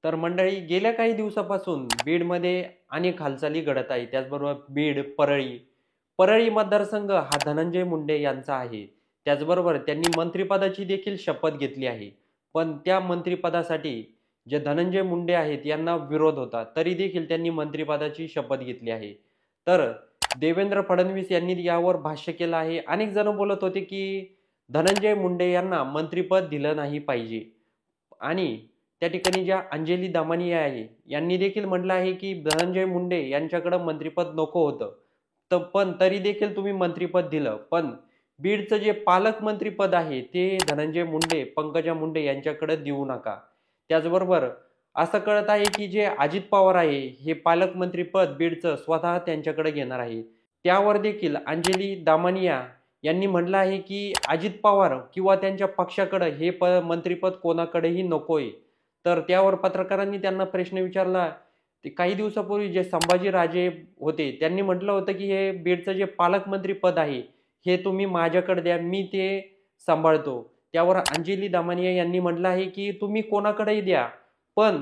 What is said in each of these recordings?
तर मंडळी गेल्या काही दिवसापासून बीडमध्ये अनेक हालचाली घडत आहेत. त्याचबरोबर बीड, परळी मतदारसंघ हा धनंजय मुंडे यांचा आहे. त्याचबरोबर त्यांनी मंत्रिपदाची देखील शपथ घेतली आहे. पण त्या मंत्रिपदासाठी जे धनंजय मुंडे आहेत यांना विरोध होता. तरी देखील त्यांनी मंत्रिपदाची शपथ घेतली आहे. तर देवेंद्र फडणवीस यांनी यावर भाष्य केलं आहे. अनेक जण बोलत होते की धनंजय मुंडे यांना मंत्रिपद दिलं नाही पाहिजे आणि त्या ठिकाणी ज्या अंजली दामानिया आहे यांनी देखील म्हटलं आहे की धनंजय मुंडे यांच्याकडे मंत्रिपद नको होतं. पण तरी देखील तुम्ही मंत्रिपद दिलं. पण बीडचं जे पालकमंत्रीपद आहे ते धनंजय मुंडे, पंकजा मुंडे यांच्याकडे देऊ नका. त्याचबरोबर असं कळत आहे की जे अजित पवार आहे हे पालकमंत्रीपद बीडचं स्वतः त्यांच्याकडे घेणार आहे. त्यावर देखील अंजली दामानिया यांनी म्हटलं आहे की अजित पवार किंवा त्यांच्या पक्षाकडे हे मंत्रिपद कोणाकडेही नकोय. तर त्यावर पत्रकारांनी त्यांना प्रश्न विचारला. ते काही दिवसापूर्वी जे संभाजी राजे होते त्यांनी म्हटलं होतं की हे बीडचं जे पालकमंत्री पद आहे हे तुम्ही माझ्याकडे द्या, मी ते सांभाळतो. त्यावर अंजली दामानिया यांनी म्हटलं आहे की तुम्ही कोणाकडेही द्या, पण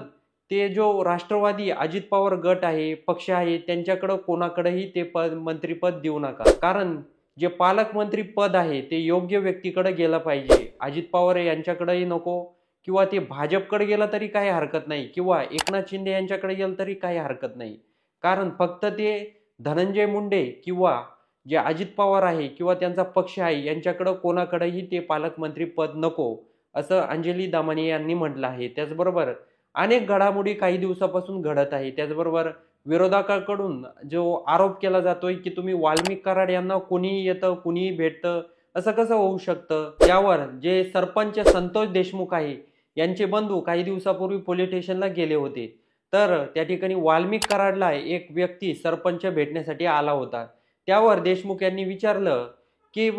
ते जो राष्ट्रवादी अजित पवार गट आहे, पक्ष आहे, त्यांच्याकडे कोणाकडेही ते मंत्रिपद देऊ नका. कारण जे पालकमंत्री पद आहे ते योग्य व्यक्तीकडे गेलं पाहिजे. अजित पवार यांच्याकडेही नको किंवा ते भाजपकडे गेलं तरी काही हरकत नाही किंवा एकनाथ शिंदे यांच्याकडे गेलं तरी काही हरकत नाही. कारण फक्त ते धनंजय मुंडे किंवा जे अजित पवार आहे किंवा त्यांचा पक्ष आहे यांच्याकडे कोणाकडेही ते पालकमंत्री पद नको, असं अंजली दामानिया यांनी म्हटलं आहे. त्याचबरोबर अनेक घडामोडी काही दिवसापासून घडत आहे. त्याचबरोबर विरोधकांकडून जो आरोप केला जातोय की तुम्ही वाल्मिक कराड यांना कुणीही येतं, कुणीही भेटतं, असं कसं होऊ शकतं. त्यावर जे सरपंच संतोष देशमुख आहे यांचे बंधू काही दिवसापूर्वी पोलीस स्टेशनला गेले होते. तर त्या ठिकाणी वाल्मिक कराडला एक व्यक्ती सरपंच भेटण्यासाठी आला होता. त्यावर देशमुख यांनी विचारलं की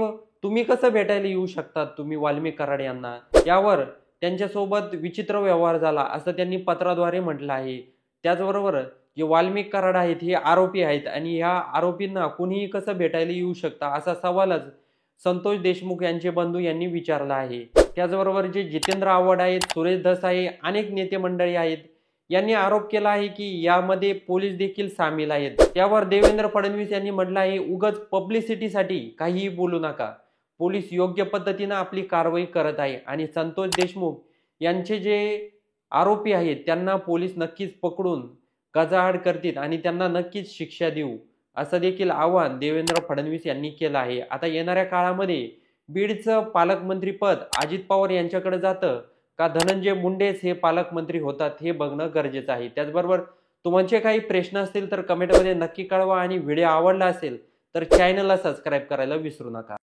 तुम्ही कसं भेटायला येऊ शकतात तुम्ही वाल्मिक कराड यांना. यावर त्यांच्यासोबत विचित्र व्यवहार झाला असं त्यांनी पत्राद्वारे म्हटलं आहे. त्याचबरोबर जे वाल्मिक कराड आहेत हे आरोपी आहेत आणि ह्या आरोपींना कुणीही कसं भेटायला येऊ शकतं असा सवालच संतोष देशमुख यांचे बंधू यांनी विचारला आहे. त्याचबरोबर जे जितेंद्र आव्हाड आहेत, सुरेश धस आहे, अनेक नेते मंडळी आहेत यांनी आरोप केला आहे की यामध्ये पोलीस देखील सामील आहेत. त्यावर देवेंद्र फडणवीस यांनी म्हटलं आहे उगाच पब्लिसिटीसाठी काहीही बोलू नका. पोलीस योग्य पद्धतीने आपली कारवाई करत आहे आणि संतोष देशमुख यांचे जे आरोपी आहेत त्यांना पोलीस नक्कीच पकडून गजाआड करतील आणि त्यांना नक्कीच शिक्षा देऊ, असं देखील आवाहन देवेंद्र फडणवीस यांनी केलं आहे. आता येणाऱ्या काळामध्ये बीडचं पालकमंत्रीपद अजित पवार यांच्याकडे जातं का धनंजय मुंडेच हे पालकमंत्री होतात हे बघणं गरजेचं आहे. त्याचबरोबर तुमचे काही प्रश्न असतील तर कमेंटमध्ये नक्की कळवा आणि व्हिडिओ आवडला असेल तर चॅनलला सबस्क्राईब करायला विसरू नका.